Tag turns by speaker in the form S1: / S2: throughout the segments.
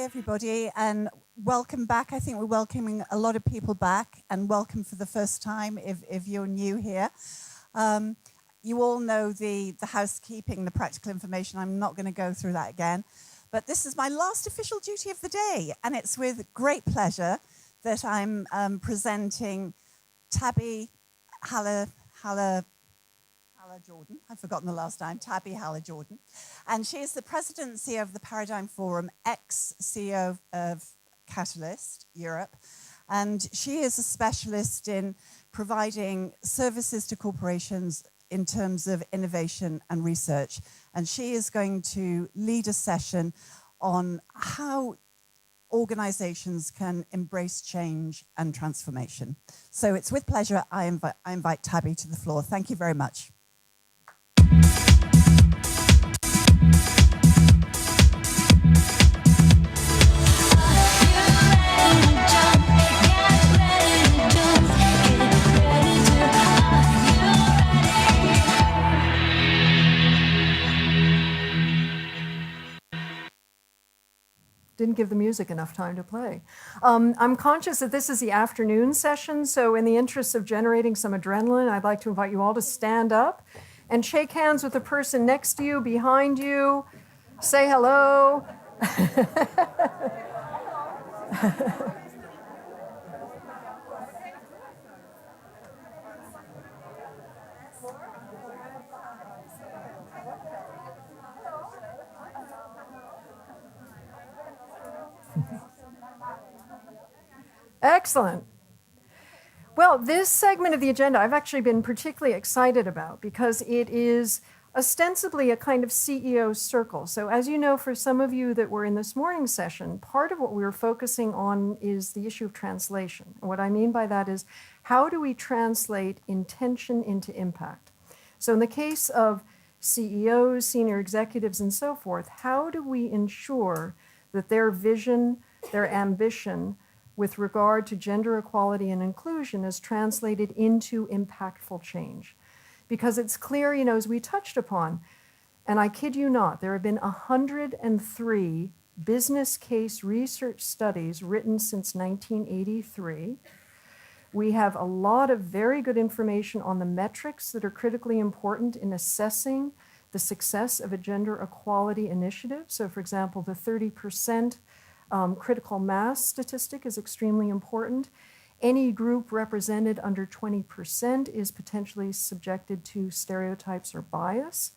S1: everybody, and welcome back. I think we're welcoming a lot of people back, and welcome for the first time if you're new here. You all know the housekeeping, the practical information. I'm not going to go through that again. But this is my last official duty of the day, and it's with great pleasure that I'm presenting Tabi Haller-Jorden. I've forgotten the last name, Tabi Haller-Jorden. And she is the president and CEO of the Paradigm Forum, ex-CEO of Catalyst Europe. And she is a specialist in providing services to corporations in terms of innovation and research. And she is going to lead a session on how organizations can embrace change and transformation. So it's with pleasure I invite Tabi to the floor. Thank you very much.
S2: Didn't give the music enough time to play. I'm conscious that this is the afternoon session, so in the interest of generating some adrenaline, I'd like to invite you all to stand up and shake hands with the person next to you, behind you. Say hello. Excellent. Well, this segment of the agenda I've actually been particularly excited about because it is ostensibly a kind of CEO circle. So as you know, for some of you that were in this morning's session, part of what we were focusing on is the issue of translation. And what I mean by that is, how do we translate intention into impact? So in the case of CEOs, senior executives, and so forth, how do we ensure that their vision, their ambition, with regard to gender equality and inclusion is translated into impactful change? Because it's clear, as we touched upon, and I kid you not, there have been 103 business case research studies written since 1983. We have a lot of very good information on the metrics that are critically important in assessing the success of a gender equality initiative. So for example, the 30% critical mass statistic is extremely important. Any group represented under 20% is potentially subjected to stereotypes or bias.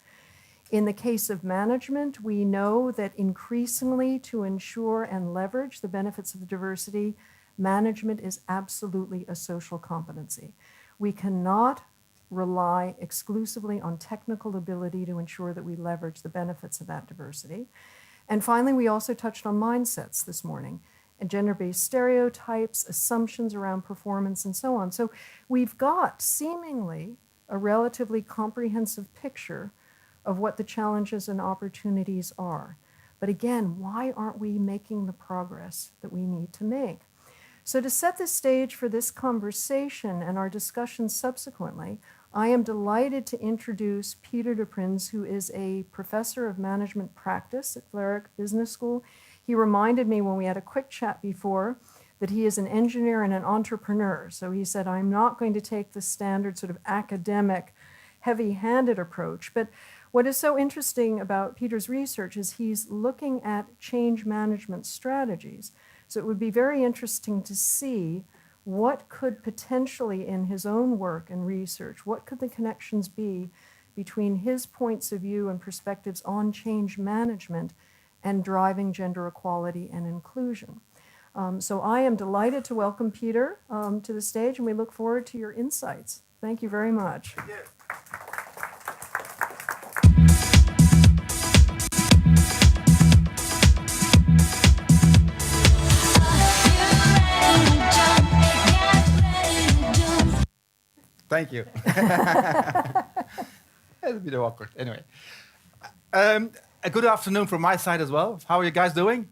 S2: In the case of management, we know that increasingly to ensure and leverage the benefits of diversity, management is absolutely a social competency. We cannot rely exclusively on technical ability to ensure that we leverage the benefits of that diversity. And finally, we also touched on mindsets this morning, and gender-based stereotypes, assumptions around performance, and so on. So we've got seemingly a relatively comprehensive picture of what the challenges and opportunities are. But again, why aren't we making the progress that we need to make? So to set the stage for this conversation and our discussion subsequently, I am delighted to introduce Peter de Prins, who is a professor of management practice at Vlerick Business School. He reminded me when we had a quick chat before that he is an engineer and an entrepreneur. So he said, I'm not going to take the standard sort of academic, heavy-handed approach. But what is so interesting about Peter's research is he's looking at change management strategies. So it would be very interesting to see what could potentially, in his own work and research, what could the connections be between his points of view and perspectives on change management and driving gender equality and inclusion. So I am delighted to welcome Peter to the stage, and we look forward to your insights. Thank you very much.
S3: Thank you. Thank you. It's a bit awkward. Anyway, a good afternoon from my side as well. How are you guys doing?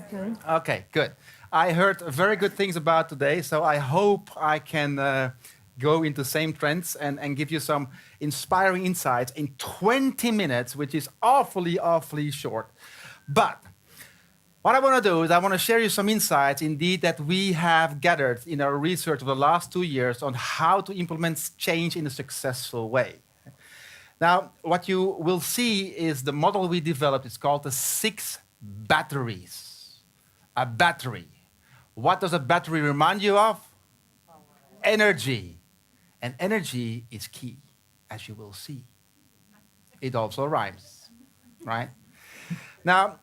S2: Okay.
S3: Okay, good. I heard very good things about today, so I hope I can go into the same trends and give you some inspiring insights in 20 minutes, which is awfully short. But What I want to do is I want to share you some insights indeed that we have gathered in our research over the last 2 years on how to implement change in a successful way. Now, what you will see is the model we developed. It's called the 6 batteries. A battery. What does a battery remind you of? Energy. And energy is key, as you will see. It also rhymes, right? Now,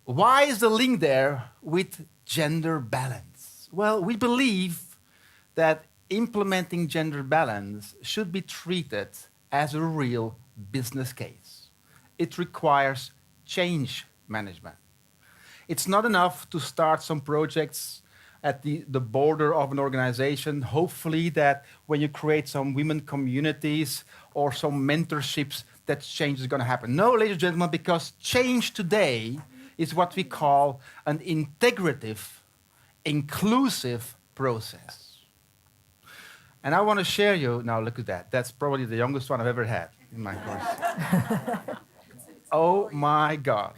S3: why is the link there with gender balance? Well, we believe that implementing gender balance should be treated as a real business case. It requires change management. It's not enough to start some projects at the border of an organization, hopefully that when you create some women communities or some mentorships, that change is going to happen. No, ladies and gentlemen, because change today is what we call an integrative, inclusive process. And I want to share you, now look at that. That's probably the youngest one I've ever had in my course. Oh my God.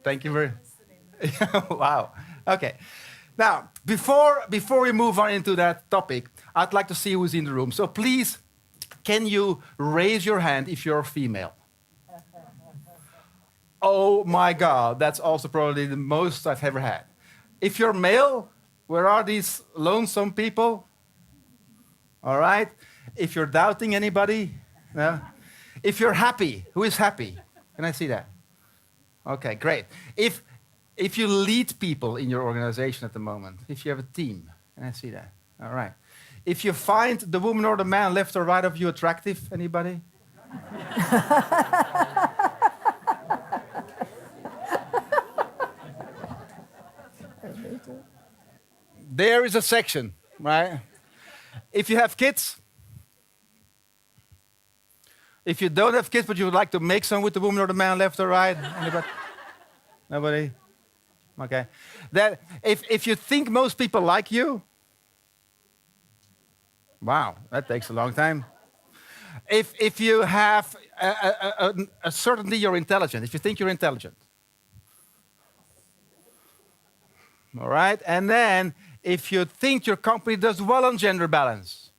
S3: Thank you very much. Wow. Okay. Now, before we move on into that topic, I'd like to see who's in the room. So please, can you raise your hand if you're female? Oh my God, that's also probably the most I've ever had. If you're male, where are these lonesome people? All right. If you're doubting anybody, no? If you're happy, who is happy? Can I see that? Okay, great. If you lead people in your organization at the moment, if you have a team, can I see that? All right. If you find the woman or the man left or right of you attractive, anybody? There is a section, right? If you have kids, if you don't have kids but you would like to make some with the woman or the man left or right, anybody? Nobody? Okay. That if you think most people like you, wow, that takes a long time. If you have a certainty you're intelligent, if you think you're intelligent. All right? And then if you think your company does well on gender balance.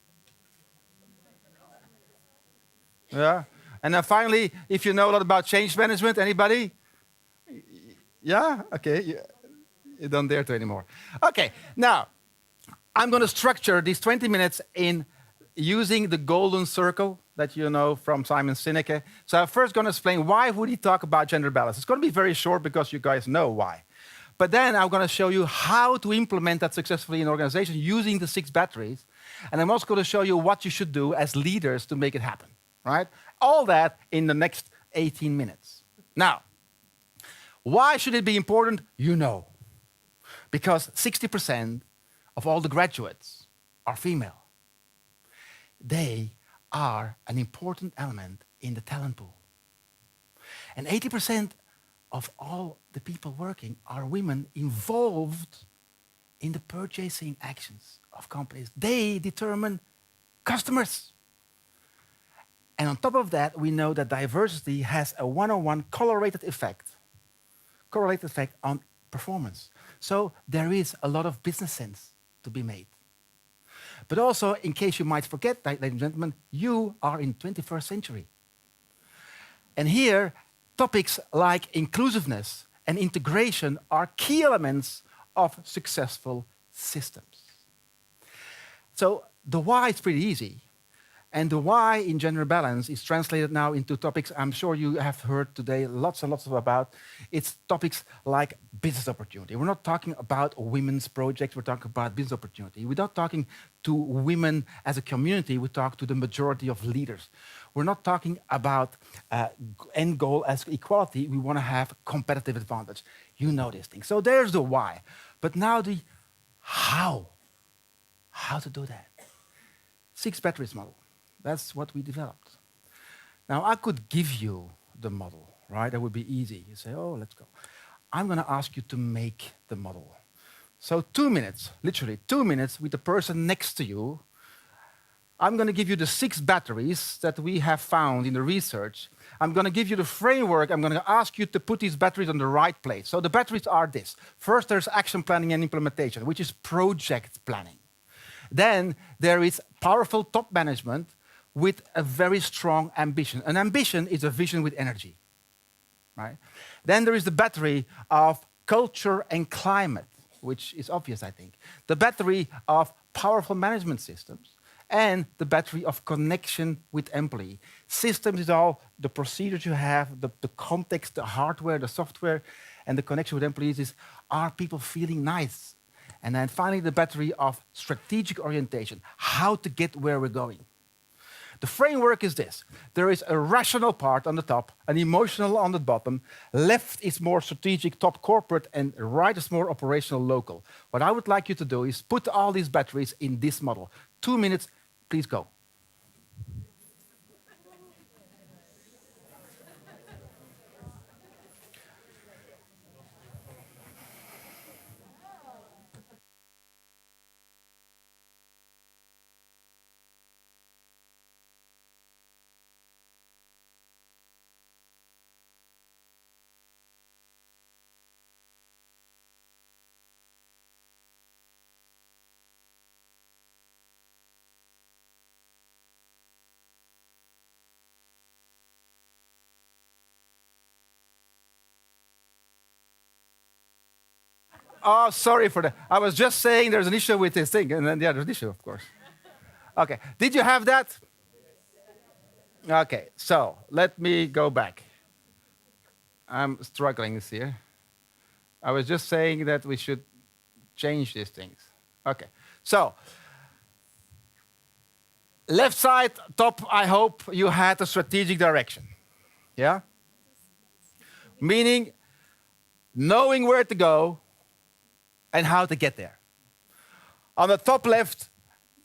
S3: Yeah? And then finally, if you know a lot about change management, anybody? Yeah? Okay. You don't dare to anymore. Okay. Now, I'm going to structure these 20 minutes in using the golden circle that you know from Simon Sinek. So I'm first going to explain why would he talk about gender balance. It's going to be very short because you guys know why. But then I'm going to show you how to implement that successfully in an organization using the 6 batteries. And I'm also going to show you what you should do as leaders to make it happen. Right? All that in the next 18 minutes. Now, why should it be important? You know. Because 60% of all the graduates are female. They are an important element in the talent pool. And 80% of all the people working are women involved in the purchasing actions of companies. They determine customers. And on top of that, we know that diversity has a one-on-one correlated effect on performance. So there is a lot of business sense to be made. But also, in case you might forget, ladies and gentlemen, you are in 21st century. And here, topics like inclusiveness and integration are key elements of successful systems. So the why is pretty easy. And the why in gender balance is translated now into topics I'm sure you have heard today lots and lots about. It's topics like business opportunity. We're not talking about women's projects, we're talking about business opportunity. We're not talking to women as a community, we talk to the majority of leaders. We're not talking about end goal as equality, we want to have competitive advantage. You know these things. So there's the why. But now the how. How to do that. 6 batteries model. That's what we developed. Now, I could give you the model, right? That would be easy. You say, oh, let's go. I'm going to ask you to make the model. So 2 minutes, literally 2 minutes with the person next to you. I'm going to give you the 6 batteries that we have found in the research. I'm going to give you the framework. I'm going to ask you to put these batteries on the right place. So the batteries are this. First, there's action planning and implementation, which is project planning. Then there is powerful top management with a very strong ambition. An ambition is a vision with energy, right? Then there is the battery of culture and climate, which is obvious, I think. The battery of powerful management systems, and the battery of connection with employee. Systems is all the procedures you have, the context, the hardware, the software, and the connection with employees is, are people feeling nice? And then finally, the battery of strategic orientation, how to get where we're going. The framework is this. There is a rational part on the top, an emotional on the bottom. Left is more strategic, top corporate, and right is more operational, local. What I would like you to do is put all these batteries in this model. 2 minutes, please go. Oh, sorry for that. I was just saying there's an issue with this thing, and then the other issue, of course. Okay, did you have that? Okay, so let me go back. I'm struggling here. I was just saying that we should change these things. Okay, so left side, top, I hope you had a strategic direction. Yeah? Meaning knowing where to go and how to get there. On the top left,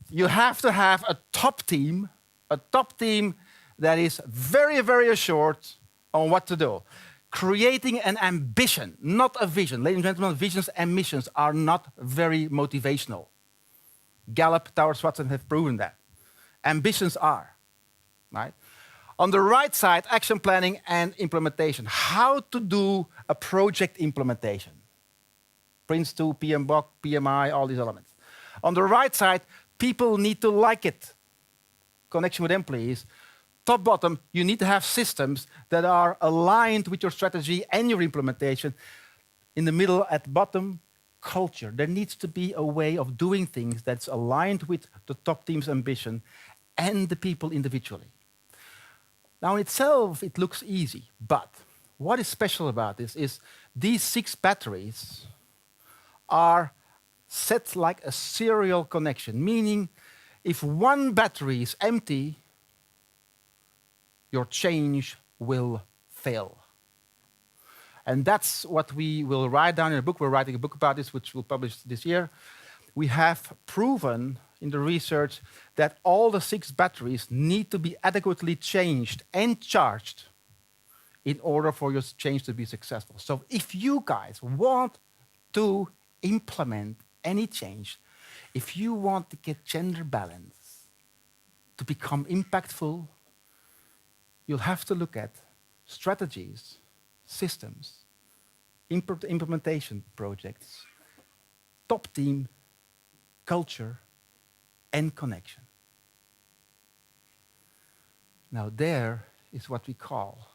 S3: you have to have a top team that is very, very assured on what to do. Creating an ambition, not a vision. Ladies and gentlemen, visions and missions are not very motivational. Gallup, Towers Watson have proven that. Ambitions are, right? On the right side, action planning and implementation. How to do a project implementation. Prince 2, PMBOK, PMI, all these elements. On the right side, people need to like it. Connection with employees. Top, bottom, you need to have systems that are aligned with your strategy and your implementation. In the middle, at bottom, culture. There needs to be a way of doing things that's aligned with the top team's ambition and the people individually. Now, in itself, it looks easy, but what is special about this is these 6 batteries are set like a serial connection, meaning if one battery is empty, your change will fail. And that's what we will write down in a book. We're writing a book about this, which we'll publish this year. We have proven in the research that all the 6 batteries need to be adequately changed and charged in order for your change to be successful. So if you guys want to implement any change, if you want to get gender balance to become impactful, you'll have to look at strategies, systems, implementation projects, top team, culture, and connection. Now there is what we call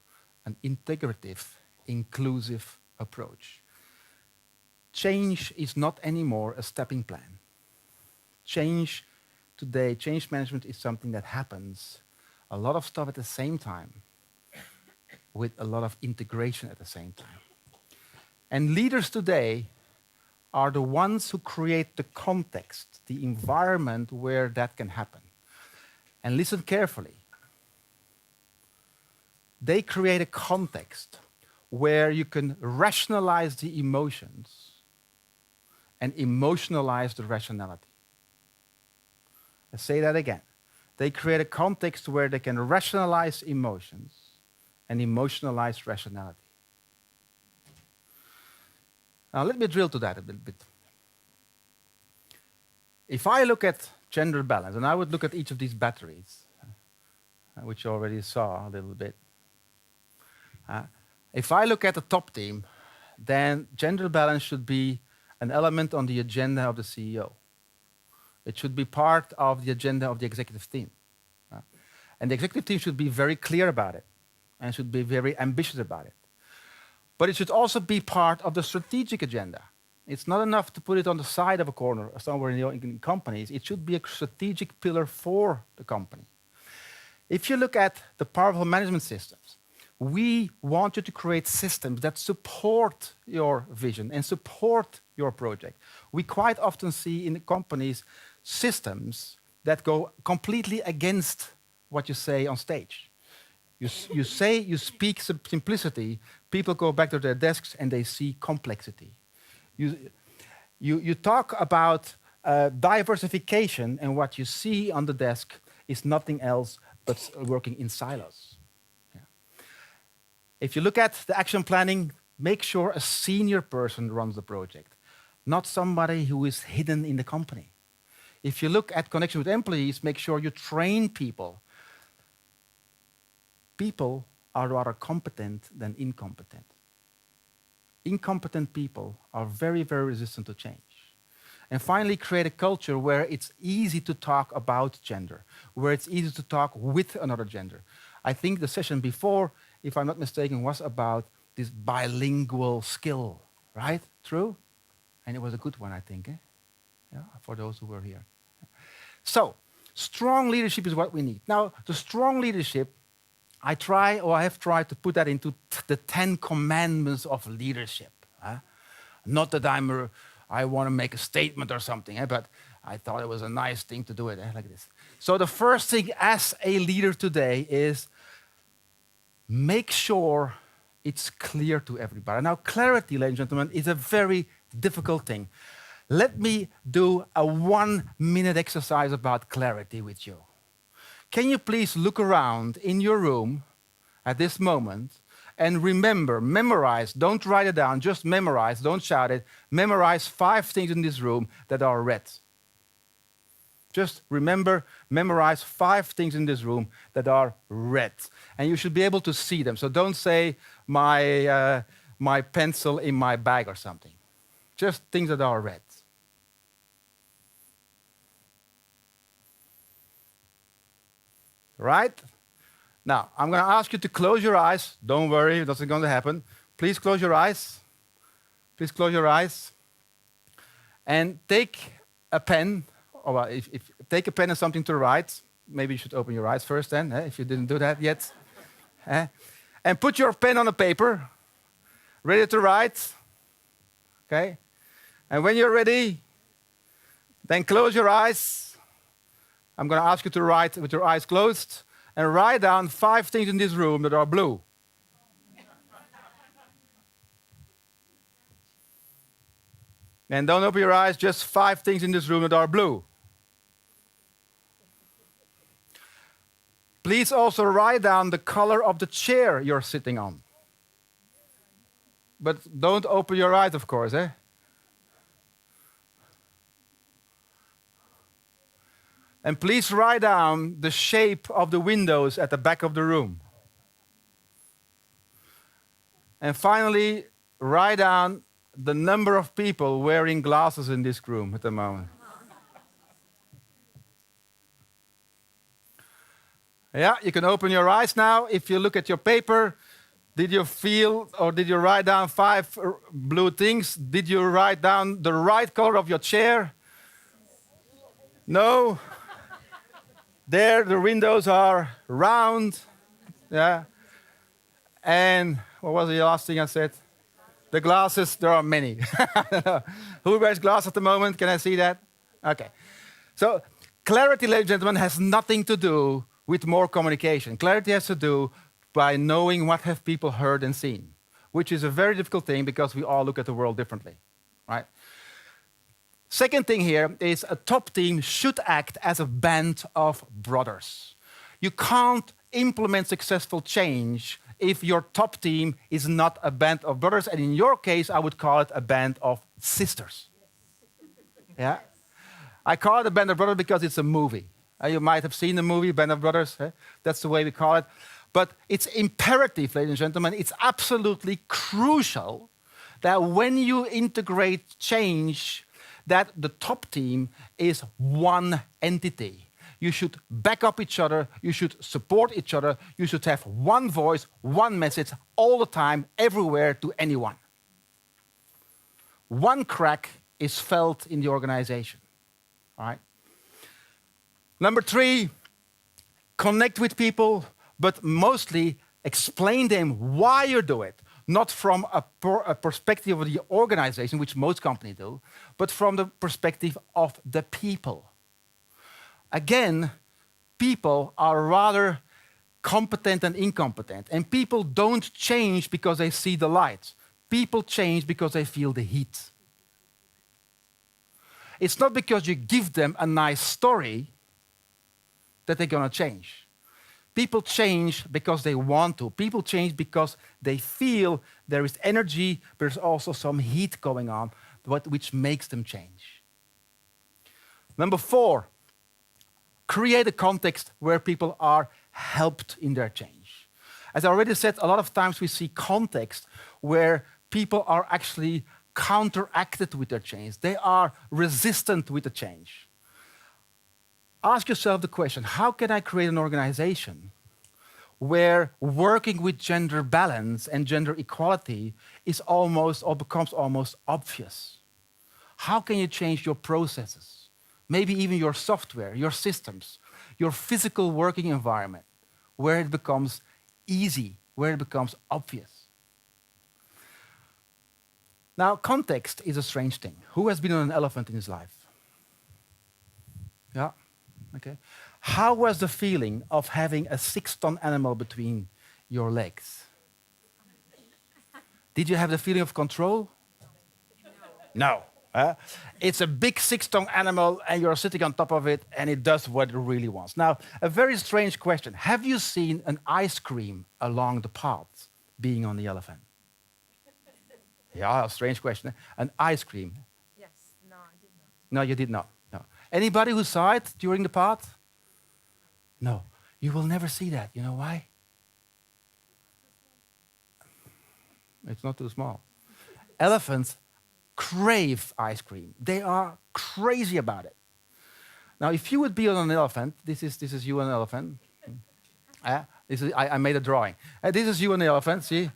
S3: an integrative, inclusive approach. Change is not anymore a stepping plan. Change today, change management is something that happens a lot of stuff at the same time with a lot of integration at the same time. And leaders today are the ones who create the context, the environment where that can happen. And listen carefully. They create a context where you can rationalize the emotions and emotionalize the rationality. Let's say that again. They create a context where they can rationalize emotions and emotionalize rationality. Now let me drill to that a little bit. If I look at gender balance, and I would look at each of these batteries, which you already saw a little bit. If I look at the top team, then gender balance should be an element on the agenda of the CEO. It should be part of the agenda of the executive team. And the executive team should be very clear about it and should be very ambitious about it. But it should also be part of the strategic agenda. It's not enough to put it on the side of a corner or somewhere in companies. It should be a strategic pillar for the company. If you look at the powerful management systems, we want you to create systems that support your vision and support your project. We quite often see in the companies systems that go completely against what you say on stage. You speak simplicity, people go back to their desks and they see complexity. You talk about diversification, and what you see on the desk is nothing else but working in silos. Yeah. If you look at the action planning, make sure a senior person runs the project, not somebody who is hidden in the company. If you look at connection with employees, make sure you train people. People are rather competent than incompetent. Incompetent people are very, very resistant to change. And finally, create a culture where it's easy to talk about gender, where it's easy to talk with another gender. I think the session before, if I'm not mistaken, was about this bilingual skill, right? True? And it was a good one, I think, yeah, for those who were here. So, strong leadership is what we need. Now, the strong leadership, I have tried to put that into the 10 commandments of leadership. Not that I want to make a statement or something, but I thought it was a nice thing to do it like this. So the first thing as a leader today is make sure it's clear to everybody. Now, clarity, ladies and gentlemen, is a very difficult thing. Let me do a 1-minute exercise about clarity with you. Can you please look around in your room at this moment and remember, memorize, don't write it down, just memorize, don't shout it, memorize 5 things in this room that are red. Just remember, memorize 5 things in this room that are red. And you should be able to see them. So don't say my pencil in my bag or something. Just things that are red. Right? Now, I'm going to ask you to close your eyes. Don't worry, that's not going to happen. Please close your eyes. Please close your eyes. And take a pen, or if take a pen and something to write. Maybe you should open your eyes first then, if you didn't do that yet. And put your pen on a paper, ready to write. Okay? And when you're ready, then close your eyes. I'm going to ask you to write with your eyes closed and write down 5 things in this room that are blue. And don't open your eyes, just 5 things in this room that are blue. Please also write down the color of the chair you're sitting on. But don't open your eyes, of course, And please write down the shape of the windows at the back of the room. And finally, write down the number of people wearing glasses in this room at the moment. Yeah, you can open your eyes now. If you look at your paper, did you feel or did you write down 5 blue things? Did you write down the right color of your chair? No? There, the windows are round. Yeah. And what was the last thing I said? The glasses, there are many. Who wears glasses at the moment? Can I see that? Okay. So clarity, ladies and gentlemen, has nothing to do with more communication. Clarity has to do by knowing what have people heard and seen, which is a very difficult thing because we all look at the world differently, right? Second thing here is a top team should act as a band of brothers. You can't implement successful change if your top team is not a band of brothers, and in your case, I would call it a band of sisters. Yeah? I call it a Band of Brothers because it's a movie. You might have seen the movie Band of Brothers. That's the way we call it. But it's imperative, ladies and gentlemen, it's absolutely crucial that when you integrate change, that the top team is one entity. You should back up each other, you should support each other, you should have one voice, one message all the time, everywhere to anyone. One crack is felt in the organization. All right? Number 3, connect with people, but mostly explain them why you do it. Not from a perspective of the organization, which most companies do, but from the perspective of the people. Again, people are rather competent and incompetent. And people don't change because they see the light. People change because they feel the heat. It's not because you give them a nice story that they're going to change. People change because they want to. People change because they feel there is energy, but there's also some heat going on, which makes them change. Number 4, create a context where people are helped in their change. As I already said, a lot of times we see context where people are actually counteracted with their change. They are resistant with the change. Ask yourself the question, how can I create an organization where working with gender balance and gender equality is almost or becomes almost obvious? How can you change your processes? Maybe even your software, your systems, your physical working environment, where it becomes easy, where it becomes obvious. Now, context is a strange thing. Who has been on an elephant in his life? Yeah, okay. How was the feeling of having a 6-ton animal between your legs? Did you have the feeling of control? No. It's a big 6-ton animal and you're sitting on top of it and it does what it really wants. Now, a very strange question. Have you seen an ice cream along the path being on the elephant? Yeah, a strange question. An ice cream.
S2: Yes, no, I did not.
S3: No, you did not. No. Anybody who saw it during the path? No. You will never see that. You know why? It's not too small. Elephants crave ice cream. They are crazy about it. Now, if you would be on an elephant, this is you on an elephant. I made a drawing. This is you on the elephant, see?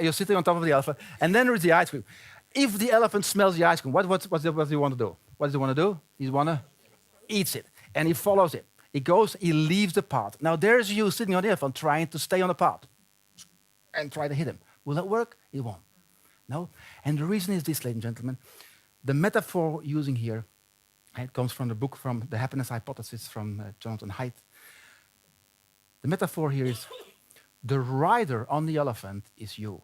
S3: You're sitting on top of the elephant, and then there is the ice cream. If the elephant smells the ice cream, what does he want to do? What does he want to do? He want to eat it, and he follows it. He goes, he leaves the path. Now there's you sitting on the elephant trying to stay on the path and try to hit him. Will that work? It won't. No? And the reason is this, ladies and gentlemen. The metaphor using here, it comes from the book from The Happiness Hypothesis from Jonathan Haidt. The metaphor here is the rider on the elephant is you,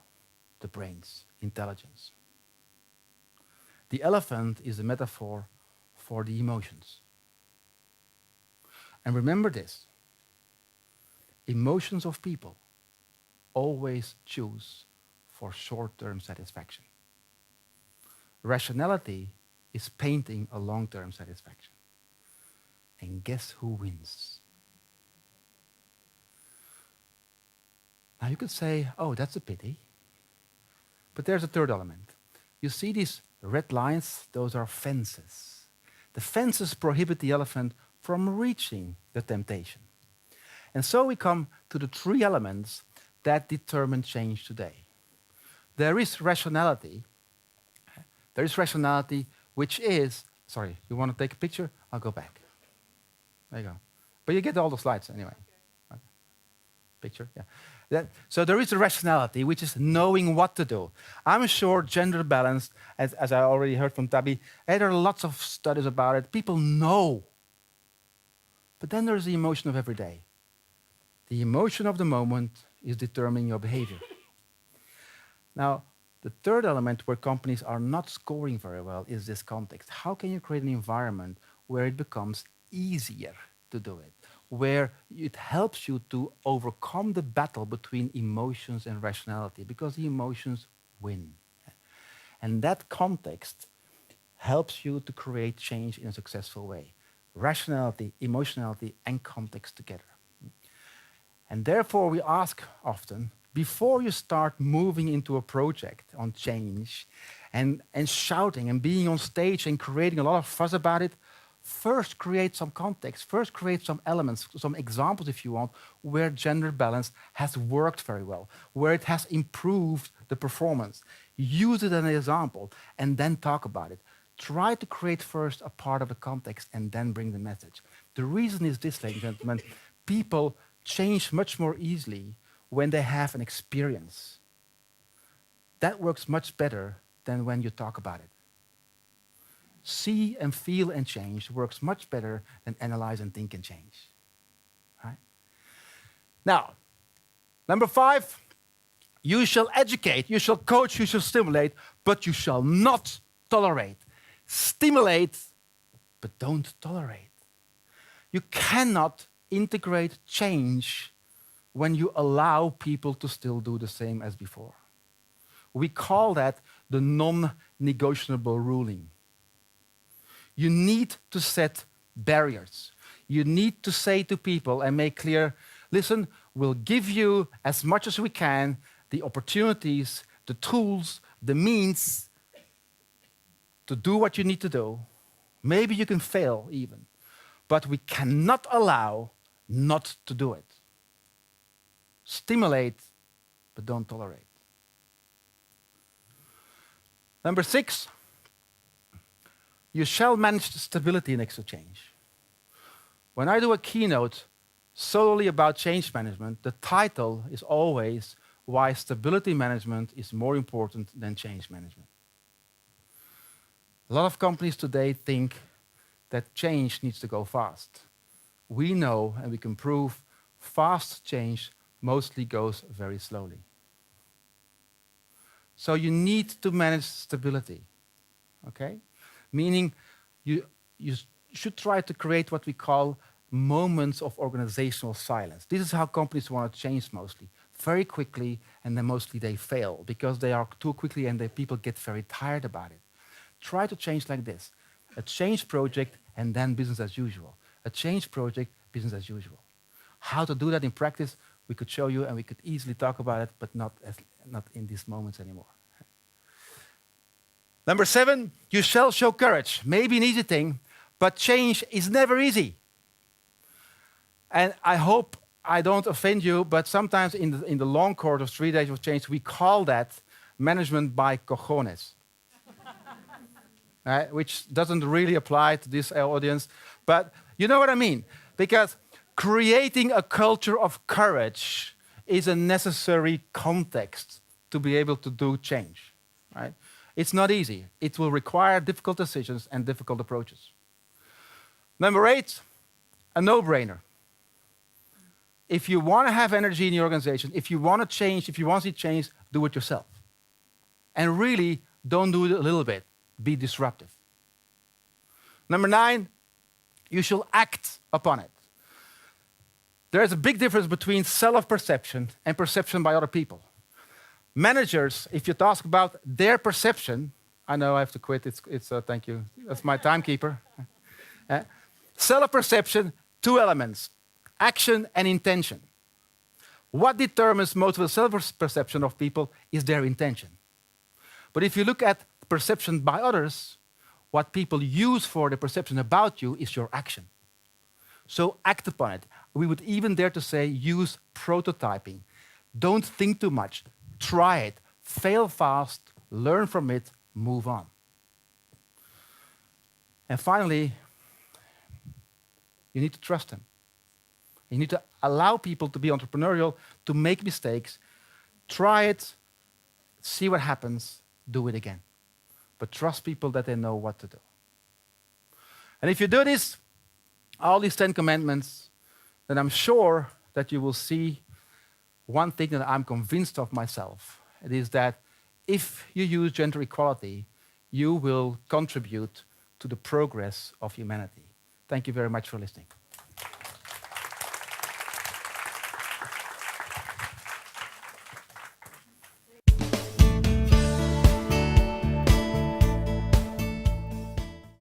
S3: the brains, intelligence. The elephant is a metaphor for the emotions. And remember this, emotions of people always choose for short-term satisfaction. Rationality is painting a long-term satisfaction. And guess who wins? Now you could say, oh, that's a pity. But there's a third element. You see these red lines? Those are fences. The fences prohibit the elephant from reaching the temptation. And so we come to the 3 elements that determine change today. There is rationality. There is rationality, which is, sorry, you want to take a picture? I'll go back. There you go. But you get all the slides anyway. Okay. Picture, yeah. So there is a rationality, which is knowing what to do. I'm sure gender balance, as I already heard from Tabi, there are lots of studies about it. People know. But then there's the emotion of every day. The emotion of the moment is determining your behavior. Now, the third element where companies are not scoring very well is this context. How can you create an environment where it becomes easier to do it? Where it helps you to overcome the battle between emotions and rationality, because the emotions win. And that context helps you to create change in a successful way. Rationality, emotionality, and context together. And therefore, we ask often, before you start moving into a project on change and shouting and being on stage and creating a lot of fuss about it, first create some context, first create some elements, some examples if you want, where gender balance has worked very well, where it has improved the performance. Use it as an example and then talk about it. Try to create first a part of the context and then bring the message. The reason is this, ladies and gentlemen, people change much more easily when they have an experience. That works much better than when you talk about it. See and feel and change works much better than analyze and think and change. Right? Now, number 5, you shall educate, you shall coach, you shall stimulate, but you shall not tolerate. Stimulate, but don't tolerate. You cannot integrate change when you allow people to still do the same as before. We call that the non-negotiable ruling. You need to set barriers. You need to say to people and make clear, listen, we'll give you as much as we can the opportunities, the tools, the means to do what you need to do. Maybe you can fail even, but we cannot allow not to do it. Stimulate, but don't tolerate. Number 6, you shall manage the stability next to change. When I do a keynote solely about change management, the title is always why stability management is more important than change management. A lot of companies today think that change needs to go fast. We know, and we can prove, fast change mostly goes very slowly. So you need to manage stability, okay? Meaning you should try to create what we call moments of organizational silence. This is how companies want to change mostly, very quickly, and then mostly they fail because they are too quickly and the people get very tired about it. Try to change like this. A change project and then business as usual. A change project, business as usual. How to do that in practice, we could show you and we could easily talk about it, but not in these moments anymore. Number 7, you shall show courage. Maybe an easy thing, but change is never easy. And I hope I don't offend you, but sometimes in the long course of 3 days of change, we call that management by cojones. Which doesn't really apply to this audience, but you know what I mean. Because creating a culture of courage is a necessary context to be able to do change. Right? It's not easy. It will require difficult decisions and difficult approaches. Number 8, a no-brainer. If you want to have energy in your organization, if you want to change, if you want to see change, do it yourself. And really, don't do it a little bit. Be disruptive. Number 9, you shall act upon it. There is a big difference between self-perception and perception by other people. Managers, if you talk about their perception, I know I have to quit, thank you, that's my timekeeper. Self-perception, 2 elements, action and intention. What determines most of the self-perception of people is their intention. But if you look at perception by others, what people use for the perception about you is your action. So act upon it. We would even dare to say use prototyping. Don't think too much. Try it. Fail fast. Learn from it. Move on. And finally, you need to trust them. You need to allow people to be entrepreneurial, to make mistakes. Try it. See what happens. Do it again. But trust people that they know what to do. And if you do this, all these 10 commandments, then I'm sure that you will see one thing that I'm convinced of myself. It is that if you use gender equality, you will contribute to the progress of humanity. Thank you very much for listening.